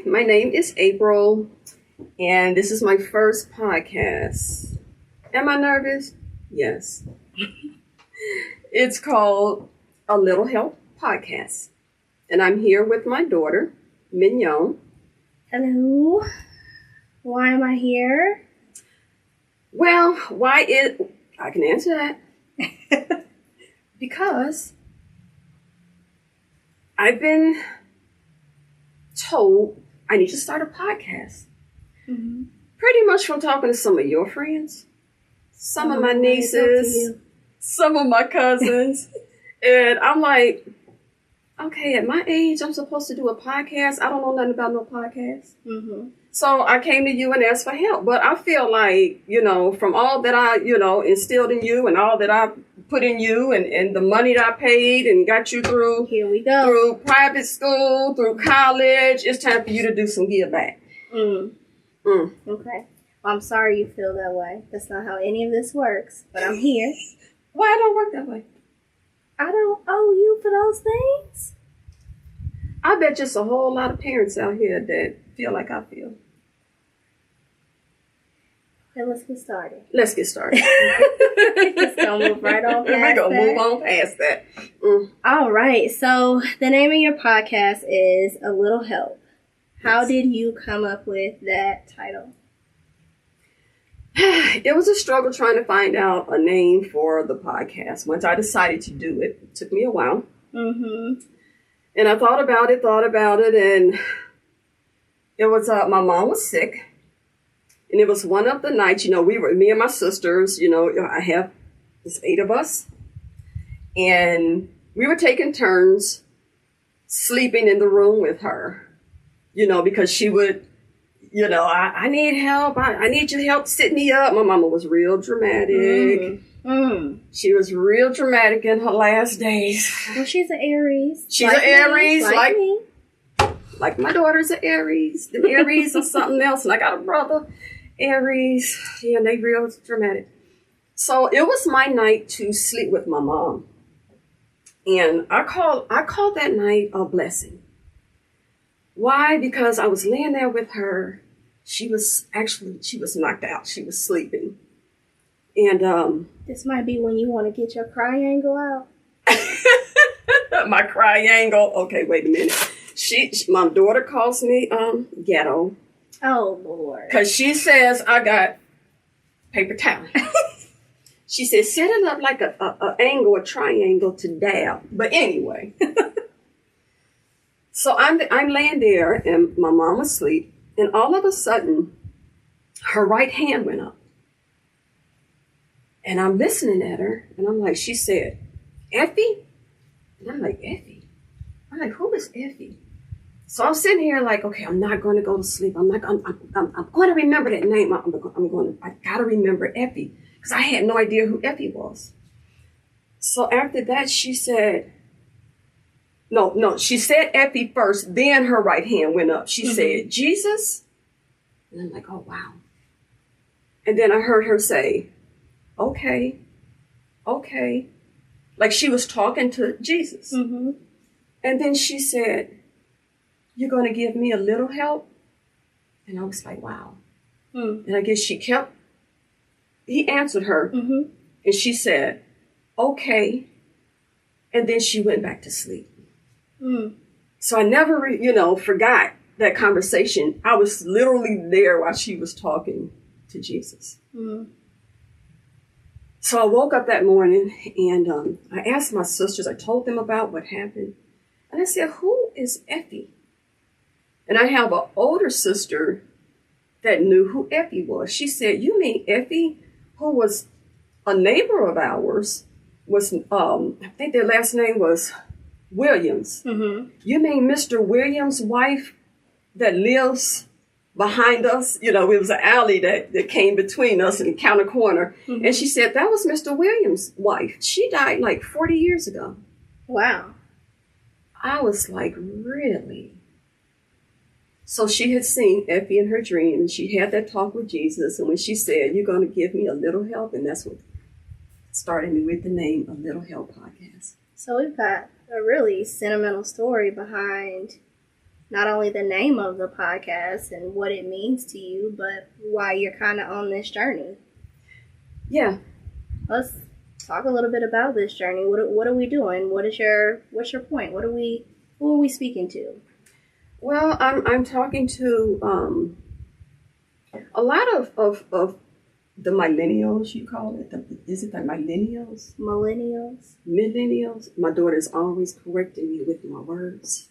my name is April, and this is my first podcast. Am I nervous? Yes. It's called A Little Help Podcast, and I'm here with my daughter, Mignon. Hello. Why am I here? Well, I can answer that. Because I've been told I need to start a podcast. Mm-hmm. Pretty much from talking to some of your friends, some of my nieces, some of my cousins. And I'm like, okay, at my age, I'm supposed to do a podcast. I don't know nothing about no podcast. Mm-hmm. So I came to you and asked for help. But I feel like, from all that I, instilled in you and all that I put in you and the money that I paid and got you through. Here we go. Through private school, through college, it's time for you to do some give back. Okay. Well, I'm sorry you feel that way. That's not how any of this works. But I'm here. Why it don't work that way? I don't owe you for those things. I bet just a whole lot of parents out here that feel like I feel. Okay, let's get started. Let's get started. Just gonna move right on past We're going to that. move on past that. All right. So the name of your podcast is A Little Help. How did you come up with that title? It was a struggle trying to find out a name for the podcast. Once I decided to do it, it took me a while. Mm-hmm. And I thought about it, and it was, my mom was sick. And it was one of the nights, me and my sisters, there's 8 of us. And we were taking turns sleeping in the room with her, because she would, I need help. I need your help. Sit me up. My mama was real dramatic. She was real dramatic in her last days. Well, she's an Aries. She's an Aries, like me. Like my daughter's an Aries. The Aries are something else. And I got a brother, Aries. Yeah, they real dramatic. So it was my night to sleep with my mom. And I called that night a blessing. Why? Because I was laying there with her. She was knocked out. She was sleeping. And This might be when you want to get your triangle out. my triangle. Okay, wait a minute. My daughter calls me ghetto. Oh, Lord. Because she says I got paper towel. She says set it up like a angle, a triangle to dab. But anyway. So I'm laying there and my mom was asleep. And all of a sudden, her right hand went up. And I'm listening at her. And I'm like, she said, Effie? And I'm like, Effie? I'm like, who is Effie? So I'm sitting here like, okay, I'm not going to go to sleep. I'm going to remember that name. I got to remember Effie. Because I had no idea who Effie was. So after that, she said, no, she said Effie first, then her right hand went up. She said, Jesus? And I'm like, oh, wow. And then I heard her say, okay. Like she was talking to Jesus. Mm-hmm. And then she said, you're going to give me a little help? And I was like, wow. And I guess he answered her. Mm-hmm. And she said, okay. And then she went back to sleep. So I never, forgot that conversation. I was literally there while she was talking to Jesus. So I woke up that morning and I asked my sisters, I told them about what happened. And I said, who is Effie? And I have an older sister that knew who Effie was. She said, you mean Effie, who was a neighbor of ours, was, I think their last name was Williams. Mm-hmm. You mean Mr. Williams' wife that lives behind us? It was an alley that came between us and counter corner. Mm-hmm. And she said, that was Mr. Williams' wife. She died like 40 years ago. Wow. I was like, really? So she had seen Effie in her dream, and she had that talk with Jesus. And when she said, you're going to give me a little help, and that's what started me with the name A Little Help Podcast. So we've got a really sentimental story behind not only the name of the podcast and what it means to you, but why you're kind of on this journey. Yeah. Let's talk a little bit about this journey. What are we doing? What's your point? Who are we speaking to? Well, I'm talking to a lot of the millennials, you call it. Is it the millennials? Millennials. Millennials. My daughter's always correcting me with my words.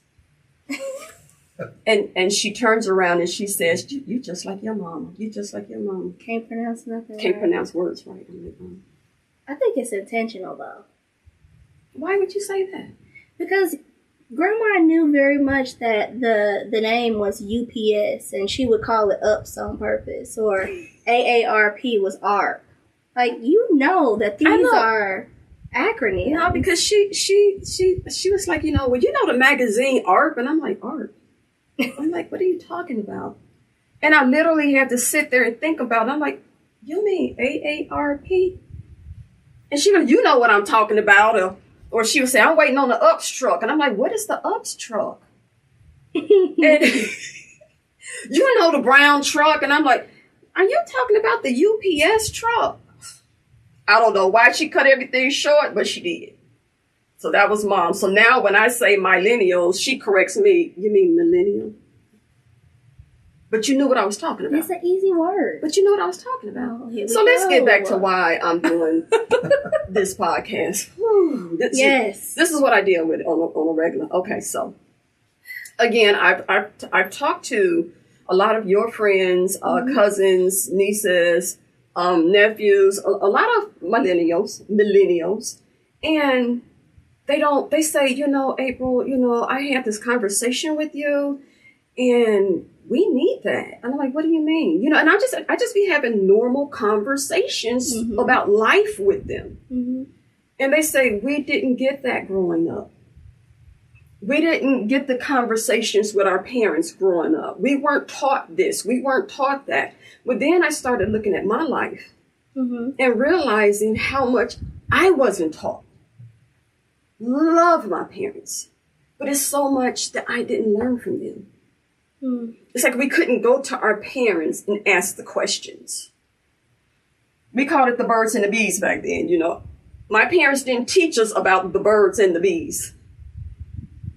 and she turns around and she says, you just like your mama. You just like your mama. Can't pronounce nothing. Can't pronounce words right. I'm like, I think it's intentional, though. Why would you say that? Because Grandma knew very much that the name was UPS, and she would call it UPS on purpose, or AARP was ARP. Like, you know that these are acronyms. No, because she was like, well, the magazine ARP, and I'm like, ARP. I'm like, what are you talking about? And I literally had to sit there and think about it. I'm like, you mean AARP? And she goes, you know what I'm talking about, or she would say, I'm waiting on the UPS truck. And I'm like, what is the UPS truck? And the brown truck. And I'm like, are you talking about the UPS truck? I don't know why she cut everything short, but she did. So that was Mom. So now when I say millennials, she corrects me. You mean millennial? But you knew what I was talking about. It's an easy word. But you knew what I was talking about. Oh, so let's get back to why I'm doing this podcast. This is what I deal with on a regular. Okay, so again, I've talked to a lot of your friends, cousins, nieces, nephews, a lot of millennials, and they say, April, I had this conversation with you, and we need that. And I'm like, what do you mean? And I just be having normal conversations about life with them. Mm-hmm. And they say, we didn't get that growing up. We didn't get the conversations with our parents growing up. We weren't taught this. We weren't taught that. But then I started looking at my life and realizing how much I wasn't taught. Love my parents. But it's so much that I didn't learn from them. It's like we couldn't go to our parents and ask the questions. We called it the birds and the bees back then, My parents didn't teach us about the birds and the bees.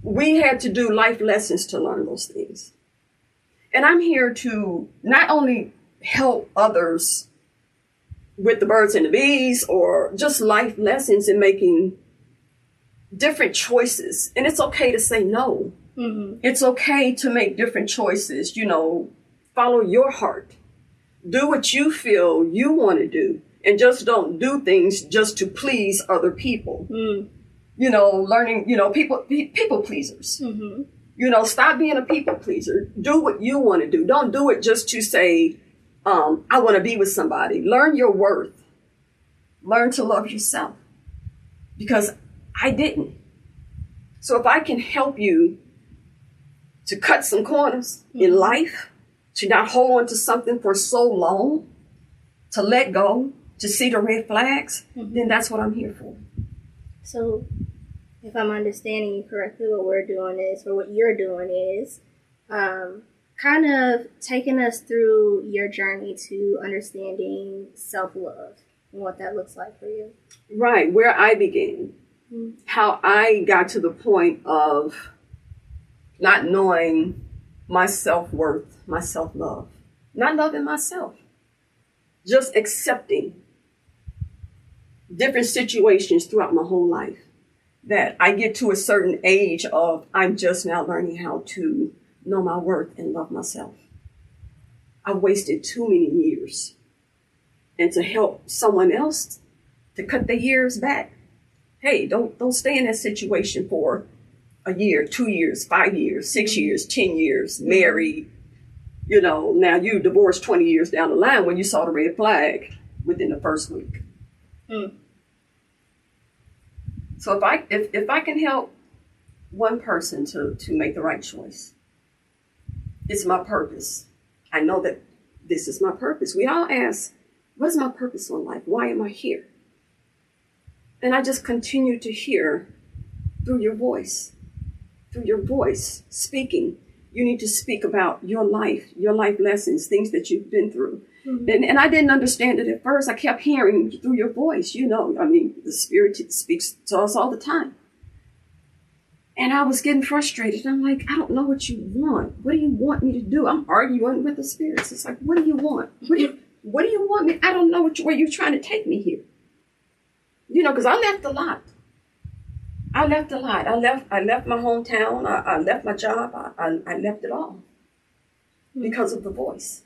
We had to do life lessons to learn those things. And I'm here to not only help others with the birds and the bees or just life lessons in making different choices. And it's okay to say no. Mm-hmm. It's okay to make different choices, follow your heart. Do what you feel you want to do. And just don't do things just to please other people. Learning, people pleasers. Mm-hmm. Stop being a people pleaser. Do what you want to do. Don't do it just to say, I want to be with somebody. Learn your worth. Learn to love yourself. Because I didn't. So if I can help you to cut some corners in life, to not hold on to something for so long, to let go, to see the red flags, then that's what I'm here for. So if I'm understanding you correctly, what we're doing is, or what you're doing is, kind of taking us through your journey to understanding self-love and what that looks like for you. Right, where I began. How I got to the point of not knowing my self-worth, my self-love, not loving myself, just accepting different situations throughout my whole life that I get to a certain age of I'm just now learning how to know my worth and love myself. I wasted too many years. And to help someone else to cut the years back. Hey, don't stay in that situation for a year, 2 years, 5 years, 6 years, 10 years, married. Now you divorced 20 years down the line when you saw the red flag within the first week. So if I can help one person to make the right choice, it's my purpose. I know that this is my purpose. We all ask, what is my purpose in life? Why am I here? And I just continue to hear through your voice speaking. You need to speak about your life lessons, things that you've been through. And I didn't understand it at first. I kept hearing through your voice, the Spirit speaks to us all the time. And I was getting frustrated. I'm like, I don't know what you want. What do you want me to do? I'm arguing with the spirits. It's like, what do you want? What do you want me? I don't know where you're trying to take me here. Because I left a lot. I left my hometown. I left my job. I left it all because of the voice.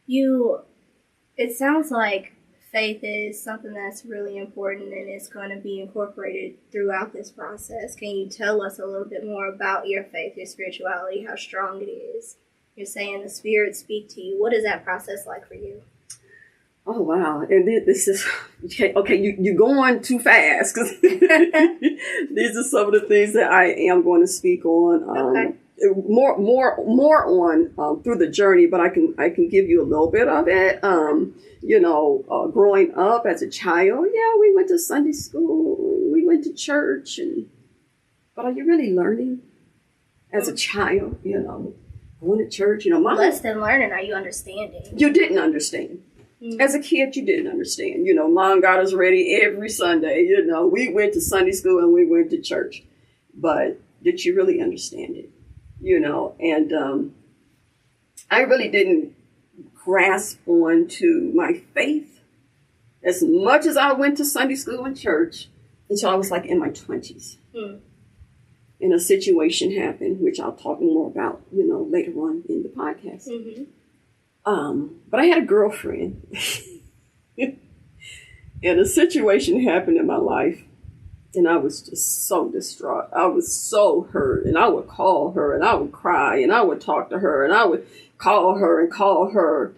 It sounds like faith is something that's really important and it's going to be incorporated throughout this process. Can you tell us a little bit more about your faith, your spirituality, how strong it is? You're saying the spirits speak to you. What is that process like for you? Oh, wow. And this is, okay, you're going too fast, because these are some of the things that I am going to speak on. Okay. More on through the journey, but I can give you a little bit of it. Growing up as a child, we went to Sunday school, we went to church, but are you really learning as a child? Going to church, Mom, less than learning. Are you understanding? You didn't understand. As a kid, you didn't understand. Mom got us ready every Sunday. We went to Sunday school and we went to church. But did you really understand it? And I really didn't grasp onto my faith as much as I went to Sunday school and church until I was like in my 20s. And a situation happened, which I'll talk more about, later on in the podcast. But I had a girlfriend and a situation happened in my life and I was just so distraught. I was so hurt, and I would call her and I would cry and I would talk to her and I would call her.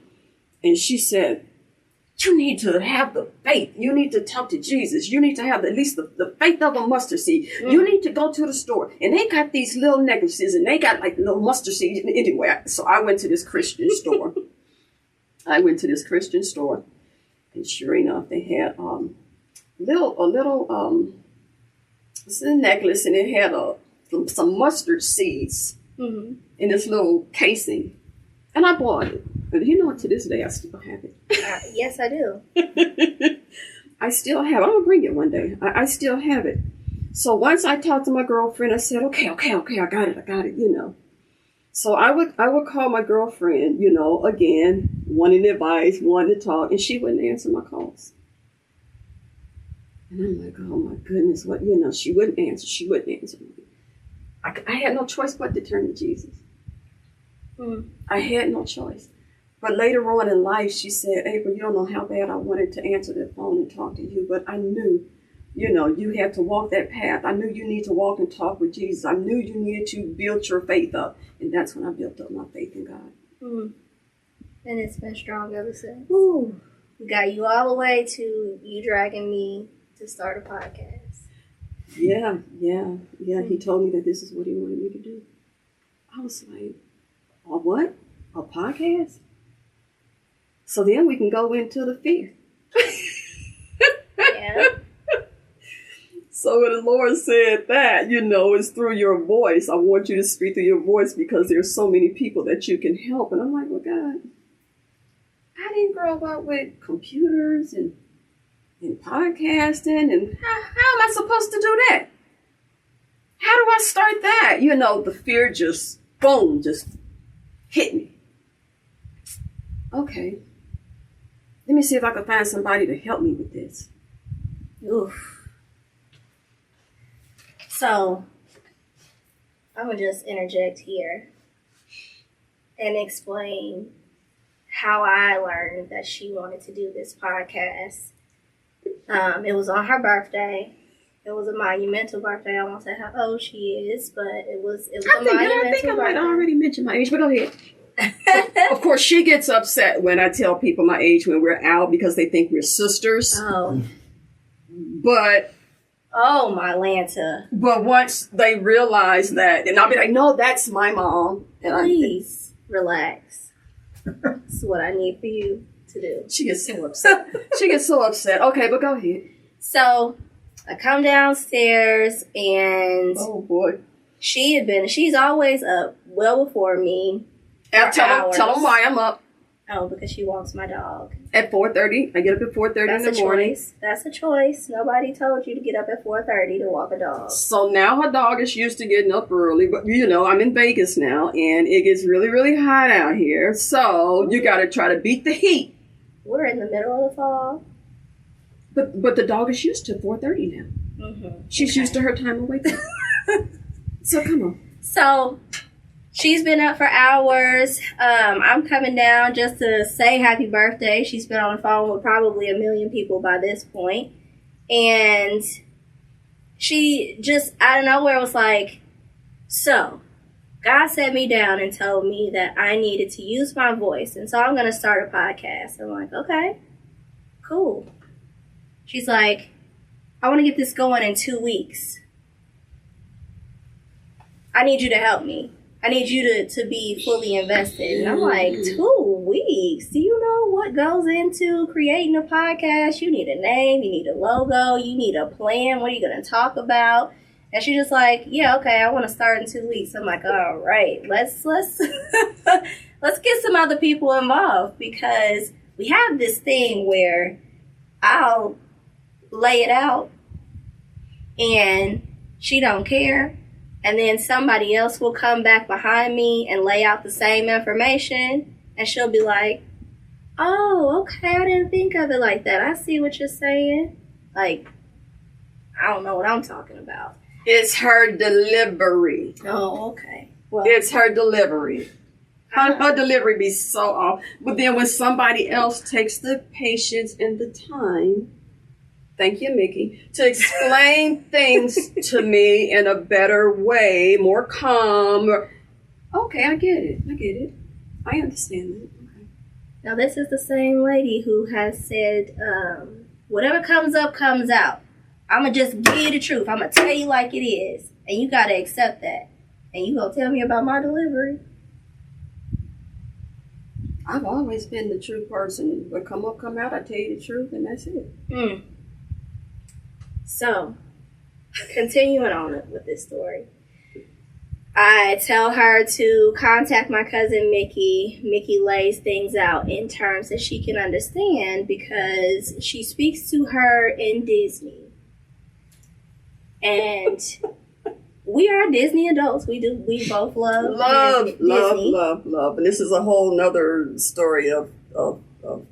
And she said, you need to have the faith. You need to talk to Jesus. You need to have at least the faith of a mustard seed. You need to go to the store. And they got these little necklaces and they got like little mustard seeds. Anyway, so I went to this Christian store. And sure enough, they had a little necklace, and it had some mustard seeds in this little casing. And I bought it. And to this day, I still have it. Yes, I do. I still have it. I'm going to bring it one day. I still have it. So once I talked to my girlfriend, I said, okay, I got it, So I would call my girlfriend, again, wanting advice, wanting to talk, and she wouldn't answer my calls. And I'm like, oh my goodness, what, she wouldn't answer me. I had no choice but to turn to Jesus. I had no choice. But later on in life, she said, April, you don't know how bad I wanted to answer that phone and talk to you, but I knew, you had to walk that path. I knew you need to walk and talk with Jesus. I knew you needed to build your faith up. And that's when I built up my faith in God. And it's been strong ever since. Ooh. We got you all the way to you dragging me to start a podcast. Yeah. He told me that this is what he wanted me to do. I was like, a what? A podcast? So then we can go into the fear. Yeah. So when the Lord said that, it's through your voice. I want you to speak through your voice because there's so many people that you can help. And I'm like, well, God, I didn't grow up with computers and podcasting. And how am I supposed to do that? How do I start that? The fear just, boom, just hit me. Okay. Let me see if I can find somebody to help me with this. Oof. So, I'm going to just interject here and explain how I learned that she wanted to do this podcast. It was on her birthday. It was a monumental birthday. I won't say how old she is, but it was a monumental birthday. I think I might already mention my age, but go ahead. Of course, she gets upset when I tell people my age when we're out because they think we're sisters. Oh. But... oh, my Lanta. But once they realize that, and I'll be like, no, that's my mom. And please relax. That's what I need for you to do. She gets so upset. Okay, but go ahead. So I come downstairs and... oh, boy. She's always up well before me. Tell them why I'm up. Oh, because she walks my dog. At 4:30. I get up at 4:30 in the morning. Choice. That's a choice. Nobody told you to get up at 4:30 to walk a dog. So now her dog is used to getting up early. But, I'm in Vegas now, and it gets really, really hot out here. So you got to try to beat the heat. We're in the middle of the fall. But the dog is used to 4:30 now. Mm-hmm. She's used to her time of waking up. So come on. So she's been up for hours. I'm coming down just to say happy birthday. She's been on the phone with probably 1 million people by this point. And she just out of nowhere was like, so God sat me down and told me that I needed to use my voice. And so I'm going to start a podcast. I'm like, okay, cool. She's like, I want to get this going in 2 weeks. I need you to help me. I need you to be fully invested. And I'm like, 2 weeks? Do you know what goes into creating a podcast? You need a name, you need a logo, you need a plan. What are you going to talk about? And she's just like, yeah, okay, I want to start in 2 weeks. I'm like, all right, let's let's get some other people involved, because we have this thing where I'll lay it out and she don't care. And then somebody else will come back behind me and lay out the same information. And she'll be like, oh, okay, I didn't think of it like that. I see what you're saying. Like, I don't know what I'm talking about. It's her delivery. Oh, okay. Well, it's her delivery. Her delivery be so off. But then when somebody else takes the patience and the time, thank you, Mickey, to explain things to me in a better way, more calm. Okay, I get it. I understand that. Okay. Now, this is the same lady who has said, whatever comes up, comes out. I'm going to just give you the truth. I'm going to tell you like it is. And you got to accept that. And you going to tell me about my delivery? I've always been the true person. What come up, come out, I tell you the truth, and that's it. So, continuing on with this story, I tell her to contact my cousin Mickey. Mickey lays things out in terms that she can understand, because she speaks to her in Disney. And we are Disney adults. We both love Disney. Love. And this is a whole nother story of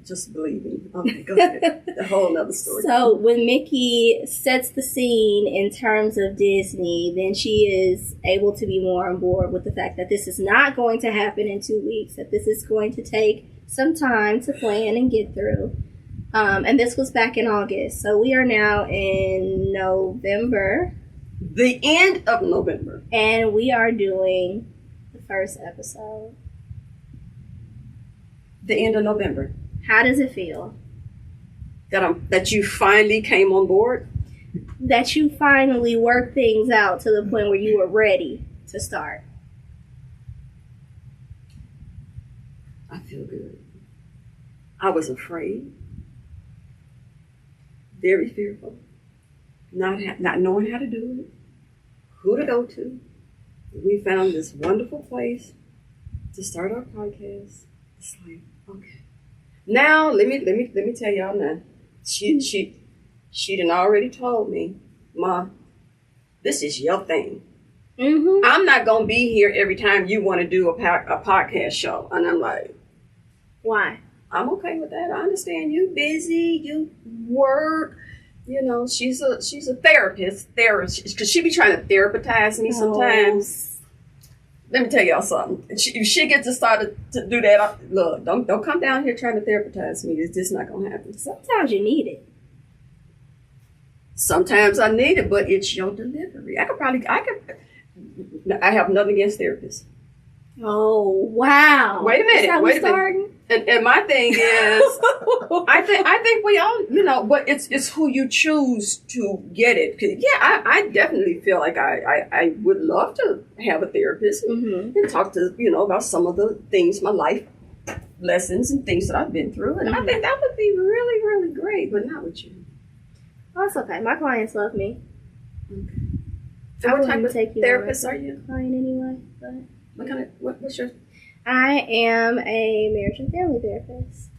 just believing. Okay, go ahead. A whole nother story. So when Mickey sets the scene in terms of Disney, then she is able to be more on board with the fact that this is not going to happen in 2 weeks, that this is going to take some time to plan and get through. And this was back in August. So we are now in November. The end of November. And we are doing the first episode. The end of November. How does it feel? That you finally came on board? That you finally worked things out to the point where you were ready to start. I feel good. I was afraid. Very fearful. Not knowing how to do it. Who to go to. We found this wonderful place to start our podcast. It's like, okay. Now let me tell y'all now. She done already told me, Ma, this is your thing. Mm-hmm. I'm not gonna be here every time you want to do a podcast show. And I'm like, why? I'm okay with that. I understand you busy, you work. She's a therapist, because she be trying to therapize me sometimes. Let me tell y'all something. If she gets to start to do that, look, don't come down here trying to therapize me. It's just not gonna happen. Sometimes you need it. Sometimes I need it, but it's your delivery. I have nothing against therapists. Oh, wow. Wait a minute. And my thing is, I think we all, but it's who you choose to get it. 'Cause, yeah, I definitely feel like I would love to have a therapist and talk to, about some of the things, my life lessons and things that I've been through. And I think that would be really, really great, but not with you. Oh, it's okay. My clients love me. Okay. And what type of take you therapist are you? Client anyway, but What kind of what's your? I am a marriage and family therapist.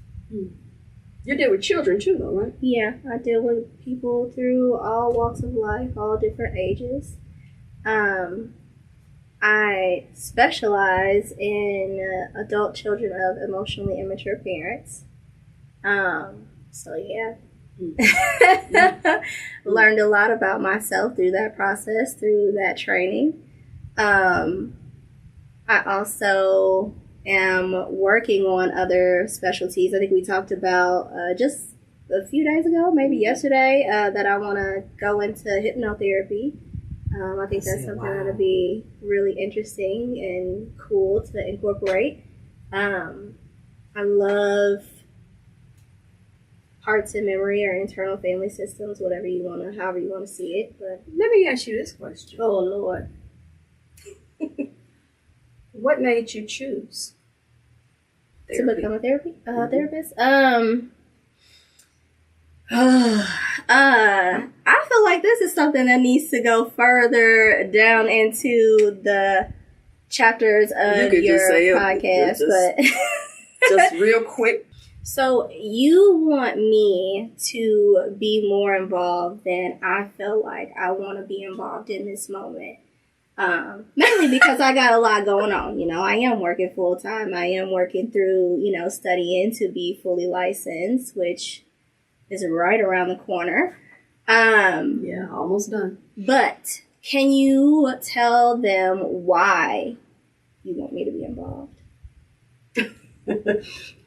You deal with children too, though, right? Yeah, I deal with people through all walks of life, all different ages. I specialize in adult children of emotionally immature parents. So yeah. Learned a lot about myself through that process, through that training. I also am working on other specialties. I think we talked about just a few days ago, maybe yesterday, that I want to go into hypnotherapy. I think that's something that'll be really interesting and cool to incorporate. I love hearts and memory or internal family systems, however you want to see it. But let me ask you this question. Oh Lord. What made you choose to become a therapist? I feel like this is something that needs to go further down into the chapters of your podcast, but just real quick. So you want me to be more involved than I feel like I want to be involved in this moment. Mainly because I got a lot going on. You know, I am working full time. I am working through, studying to be fully licensed, which is right around the corner. Yeah, almost done. But can you tell them why you want me to be involved?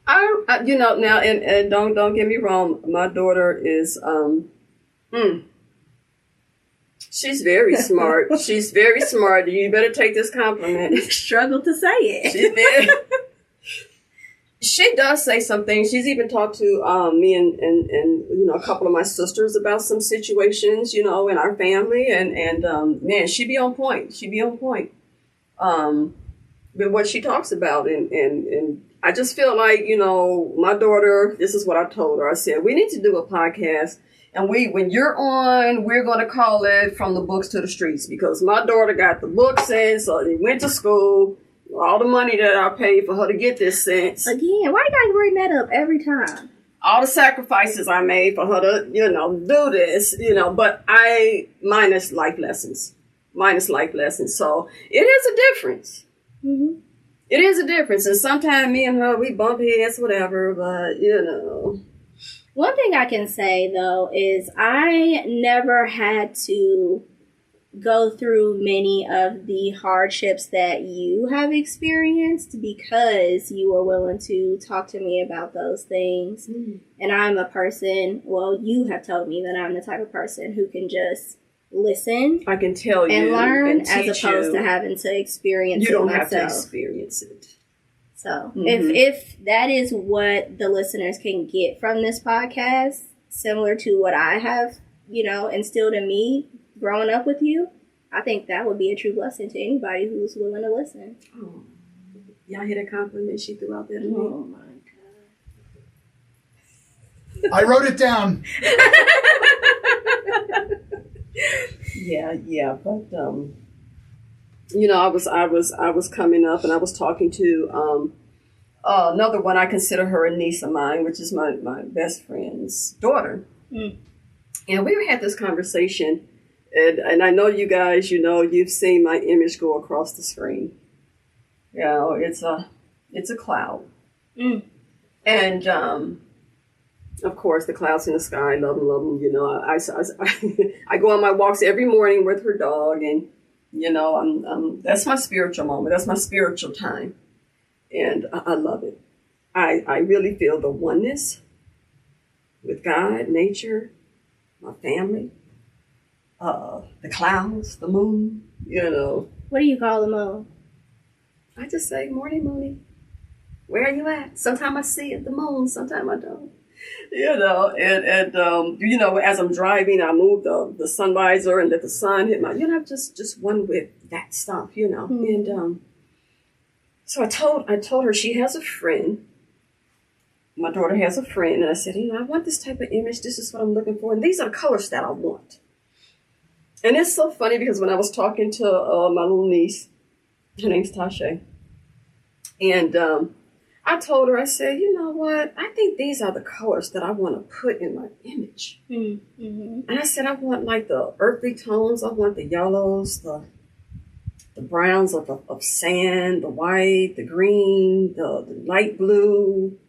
Now, and don't get me wrong. My daughter is, she's very smart. She's very smart. You better take this compliment. Struggle to say it. She's very. She does say some things. She's even talked to me and a couple of my sisters about some situations, in our family, and man, she be on point. She be on point. With what she talks about, and I just feel like, my daughter. This is what I told her. I said we need to do a podcast. And when you're on, we're going to call it From the Books to the Streets, because my daughter got the books in, so they went to school. All the money that I paid for her to get this sense. Again, why you gotta bring that up every time? All the sacrifices I made for her to, do this, but minus life lessons. So it is a difference. Mm-hmm. It is a difference. And sometimes me and her, we bump heads, whatever, but, One thing I can say, though, is I never had to go through many of the hardships that you have experienced because you were willing to talk to me about those things. Mm. And I'm a person, you have told me that I'm the type of person who can just listen. I can tell you. And learn and as opposed to having to experience it myself. You don't have to experience it. So if that is what the listeners can get from this podcast, similar to what I have, instilled in me growing up with you, I think that would be a true blessing to anybody who's willing to listen. Oh, y'all hear that compliment she threw out there to me? Oh my God! I wrote it down. Yeah, but I was coming up and I was talking to another one. I consider her a niece of mine, which is my best friend's daughter. Mm. And we had this conversation, and I know you guys, you've seen my image go across the screen. It's a cloud. Mm. And of course, the clouds in the sky, love them. I go on my walks every morning with her dog, and that's my spiritual moment. That's my spiritual time, and I love it. I really feel the oneness with God, nature, my family, the clouds, the moon, What do you call the moon? I just say, morning, Moony. Where are you at? Sometimes I see it, the moon, sometimes I don't. As I'm driving, I move the sun visor and let the sun hit my, just one with that stuff, Mm-hmm. And so I told her she has a friend. My daughter has a friend, and I said, I want this type of image. This is what I'm looking for, and these are the colors that I want. And it's so funny because when I was talking to my little niece, her name's Tasha, and I told her, I said, you know what? I think these are the colors that I want to put in my image. Mm-hmm. And I said, I want like the earthly tones. I want the yellows, the browns of sand, the white, the green, the light blue.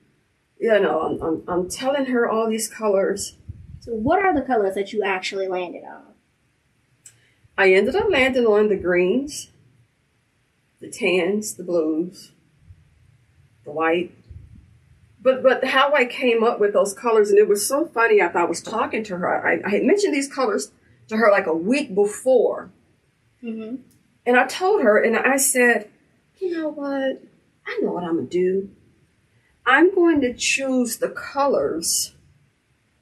You know, I'm telling her all these colors. So what are the colors that you actually landed on? I ended up landing on the greens, the tans, the blues, the white. But how I came up with those colors, and it was so funny after I was talking to her. I had mentioned these colors to her like a week before. Mm-hmm. And I told her, and I said, you know what? I know what I'm going to do. I'm going to choose the colors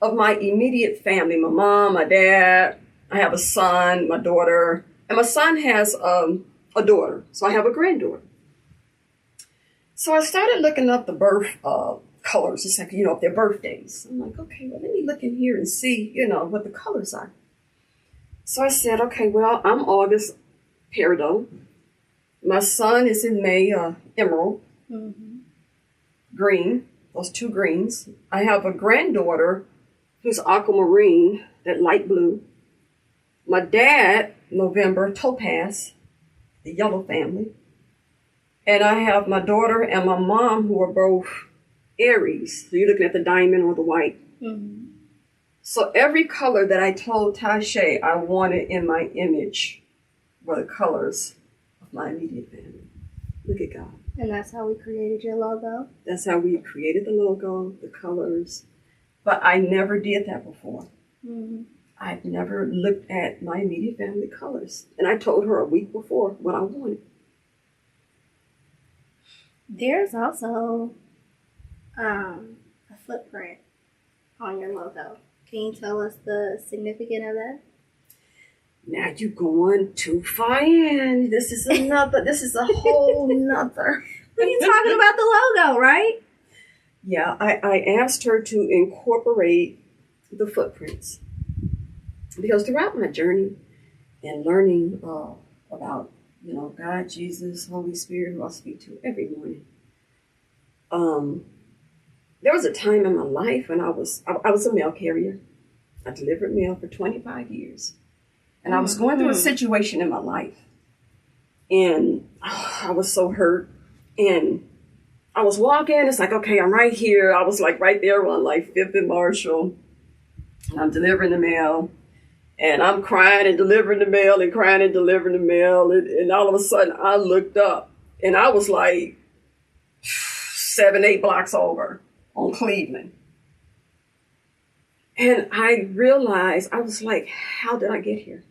of my immediate family, my mom, my dad. I have a son, my daughter, and my son has a daughter. So I have a granddaughter. So I started looking up the birth colors, it's like, you know, their birthdays. I'm like, okay, well, let me look in here and see, you know, what the colors are. So I said, okay, well, I'm August peridot. My son is in May emerald, green, those two greens. I have a granddaughter who's aquamarine, that light blue. My dad, November, topaz, the yellow family. And I have my daughter and my mom who are both Aries. So you're looking at the diamond or the white. Mm-hmm. So every color that I told Tasha I wanted in my image were the colors of my immediate family. Look at God. And that's how we created your logo? That's how we created the logo, the colors. But I never did that before. Mm-hmm. I've never looked at my immediate family colors. And I told her a week before what I wanted. There's also a footprint on your logo. Can you tell us the significance of that? Now you're going too far in. This is a whole nother. We're talking about the logo, right? Yeah, I asked her to incorporate the footprints. Because throughout my journey and learning about, you know, God, Jesus, Holy Spirit, who I speak to every morning, there was a time in my life when I was a mail carrier. I delivered mail for 25 years. And I was going through a situation in my life. And I was so hurt. And I was walking. It's like, okay, I'm right here. I was like right there on like 5th and Marshall. And I'm delivering the mail. And I'm crying and delivering the mail and crying and delivering the mail. And all of a sudden I looked up. And I was like 7, 8 blocks over on Cleveland. And I realized, I was like, how did I get here?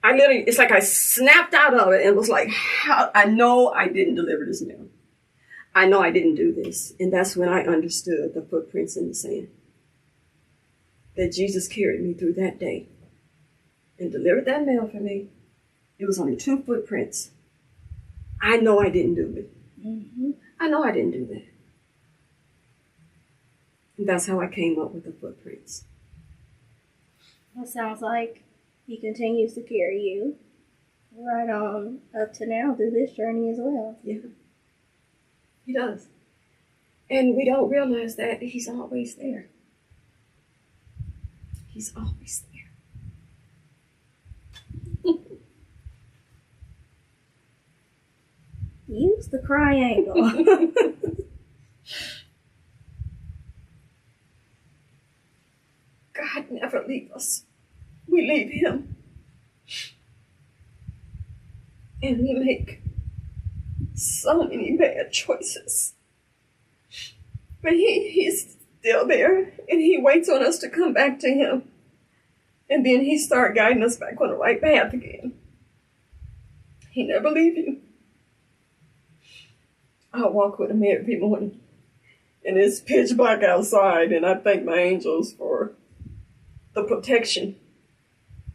It's like I snapped out of it and was like, how? I know I didn't deliver this mail. I know I didn't do this. And that's when I understood the footprints in the sand. That Jesus carried me through that day and delivered that mail for me. It was only 2 footprints. I know I didn't do it. Mm-hmm. I know I didn't do that. And that's how I came up with the footprints. That sounds like He continues to carry you right on up to now through this journey as well. Yeah, He does. And we don't realize that He's always there. He's always there. Use the triangle. God never leaves us. We leave Him. And we make so many bad choices. But He's still there, and He waits on us to come back to Him. And then He starts guiding us back on the right path again. He never leaves you. I walk with Him every morning, and it's pitch black outside, and I thank my angels for the protection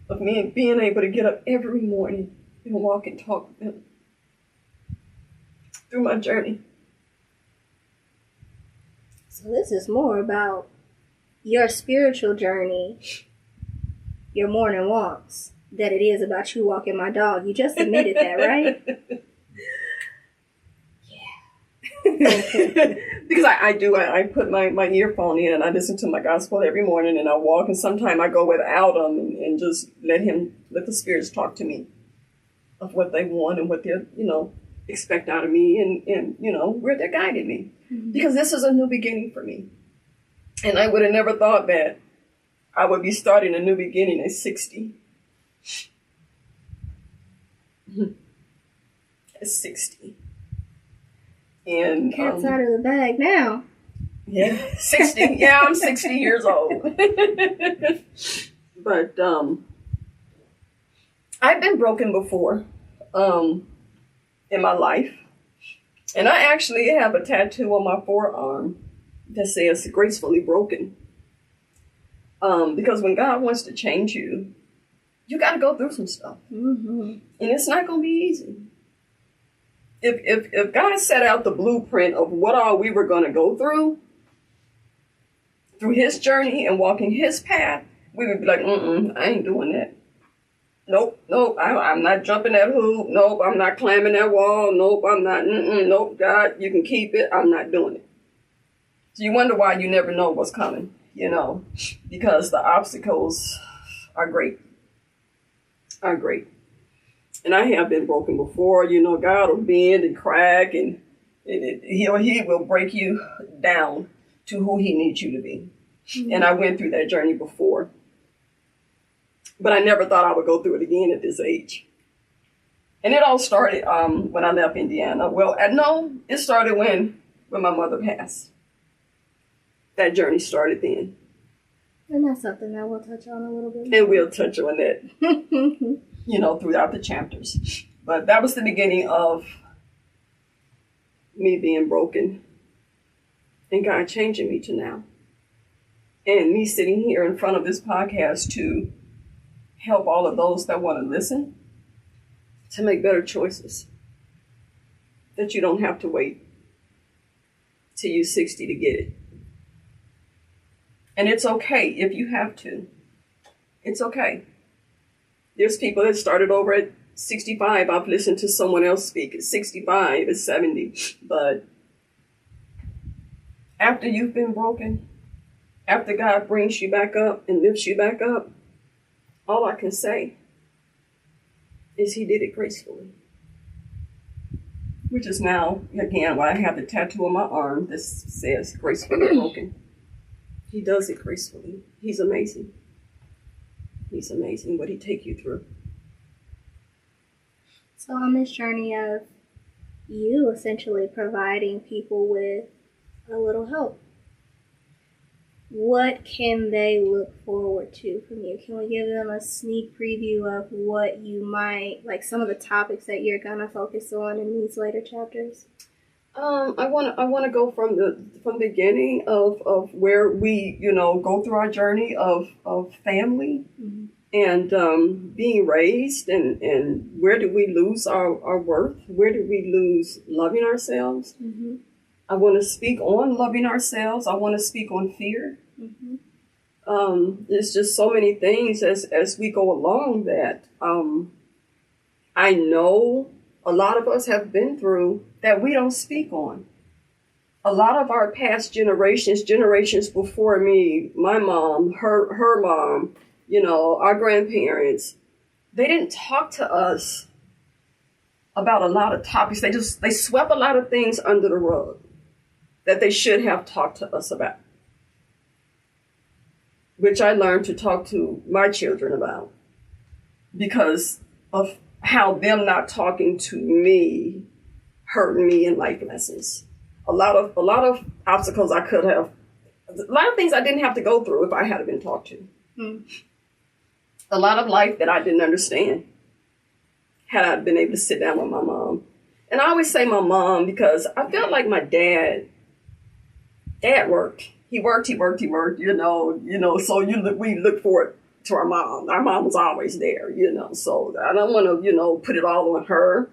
of me being able to get up every morning and walk and talk with Him through my journey. So this is more about your spiritual journey your morning walks that it is about you walking my dog. You just admitted that, right? Because I do. I put my earphone in and I listen to my gospel every morning and I walk, and sometimes I go without them and just let the spirits talk to me of what they want and what they expect out of me and where they're guiding me. Mm-hmm. Because this is a new beginning for me. And I would have never thought that I would be starting a new beginning at 60. At 60. And cat's out of the bag now. Yeah, 60. Yeah, I'm 60 years old. But I've been broken before in my life. And I actually have a tattoo on my forearm that says gracefully broken. Because when God wants to change you, you got to go through some stuff. Mm-hmm. And it's not going to be easy. If God set out the blueprint of what all we were going to go through his journey and walking his path, we would be like, I ain't doing that. Nope, I'm not jumping that hoop. Nope, I'm not climbing that wall. Nope, I'm not, nope, God, you can keep it. I'm not doing it. So you wonder why you never know what's coming, because the obstacles are great. And I have been broken before. God will bend and crack, and he will break you down to who he needs you to be. Mm-hmm. And I went through that journey before. But I never thought I would go through it again at this age. And it all started when I left Indiana. Well, it started when my mother passed. That journey started then. And that's something that we'll touch on a little bit. And we'll touch on that. Throughout the chapters. But that was the beginning of me being broken and God changing me to now. And me sitting here in front of this podcast to help all of those that want to listen to make better choices. That you don't have to wait till you're 60 to get it. And it's okay if you have to. It's okay. There's people that started over at 65. I've listened to someone else speak at 65, at 70. But after you've been broken, after God brings you back up and lifts you back up, all I can say is he did it gracefully. Which is now, again, why I have the tattoo on my arm that says gracefully broken. He does it gracefully. He's amazing. He's amazing what he take you through. So on this journey of you essentially providing people with a little help, what can they look forward to from you? Can we give them a sneak preview of what you might, like some of the topics that you're going to focus on in these later chapters? I want to go from the beginning of where we go through our journey of family. Mm-hmm. And being raised and where do we lose our worth? Where do we lose loving ourselves? Mm-hmm. I want to speak on loving ourselves. I want to speak on fear. Mm-hmm. There's just so many things as we go along that I know a lot of us have been through that we don't speak on. A lot of our past generations before me, my mom, her mom, our grandparents, they didn't talk to us about a lot of topics. They swept a lot of things under the rug that they should have talked to us about, which I learned to talk to my children about because of how them not talking to me hurt me in life lessons. A lot of obstacles I could have, a lot of things I didn't have to go through if I had been talked to. Mm. A lot of life that I didn't understand had I been able to sit down with my mom. And I always say my mom because I felt like my dad worked. He worked, so we look forward to our mom. Our mom was always there, so I don't want to, put it all on her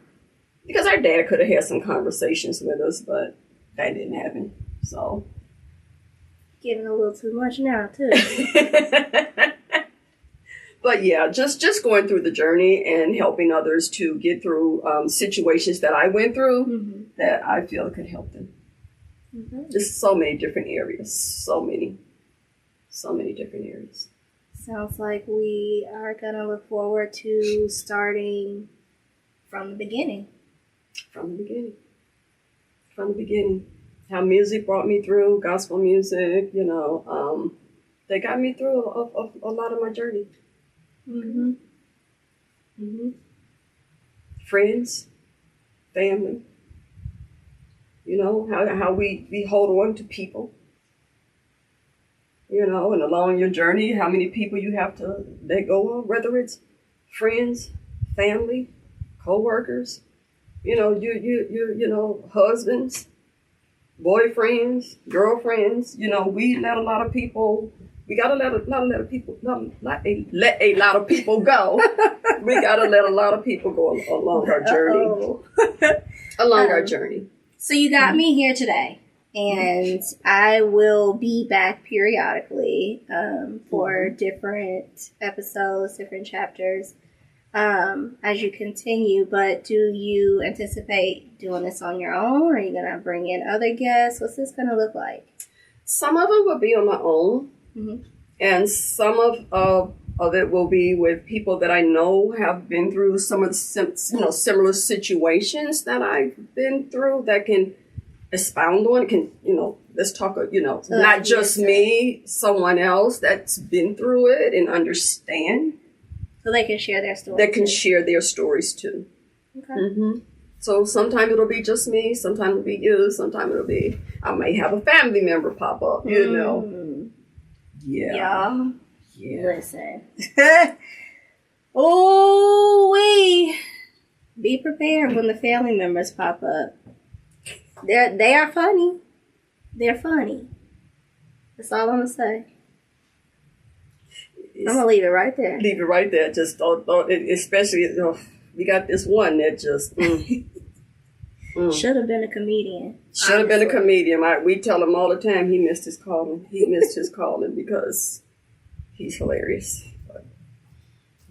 because our dad could have had some conversations with us, but that didn't happen, so. Getting a little too much now, too. But yeah, just going through the journey and helping others to get through situations that I went through that I feel could help them. Just so many different areas. So many different areas. Sounds like we are going to look forward to starting from the beginning. From the beginning. How music brought me through, gospel music, they got me through a lot of my journey. Friends, family, how we hold on to people, and along your journey, how many people you have to let go of, whether it's friends, family, co-workers, husbands, boyfriends, girlfriends, we let a lot of people. We gotta let a lot of people go. We gotta let a lot of people go along our journey. Our journey. So you got me here today, and I will be back periodically for different episodes, different chapters as you continue. But do you anticipate doing this on your own? Or are you gonna bring in other guests? What's this gonna look like? Some of them will be on my own. And some of it will be with people that I know have been through some of the similar situations that I've been through that can expound on. Let's talk. Not just me, someone else that's been through it and understand. So they can share their stories. They can share their stories too. Okay. So sometimes it'll be just me. Sometimes it'll be you. Sometimes it'll be I may have a family member pop up. Yeah. Listen. Oh, be prepared when the family members pop up. They are funny. They're funny. That's all I'm gonna say. I'm gonna leave it right there. Leave it right there. Just don't especially we got this one that just should have been a comedian. Should have been a comedian. We tell him all the time he missed his calling. He missed his calling because he's hilarious. But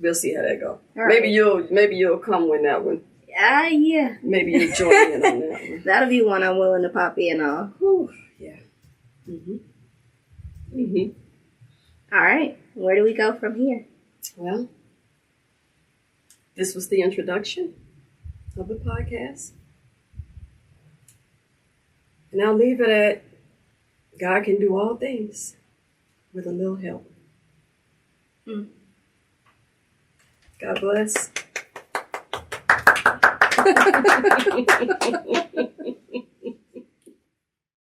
we'll see how that goes. Maybe you'll come with that one. Yeah. Maybe you'll join in on that one. That'll be one I'm willing to pop in on. Whew, yeah. All right. Where do we go from here? Well, this was the introduction of the podcast. And I'll leave it at God can do all things with a little help. God bless.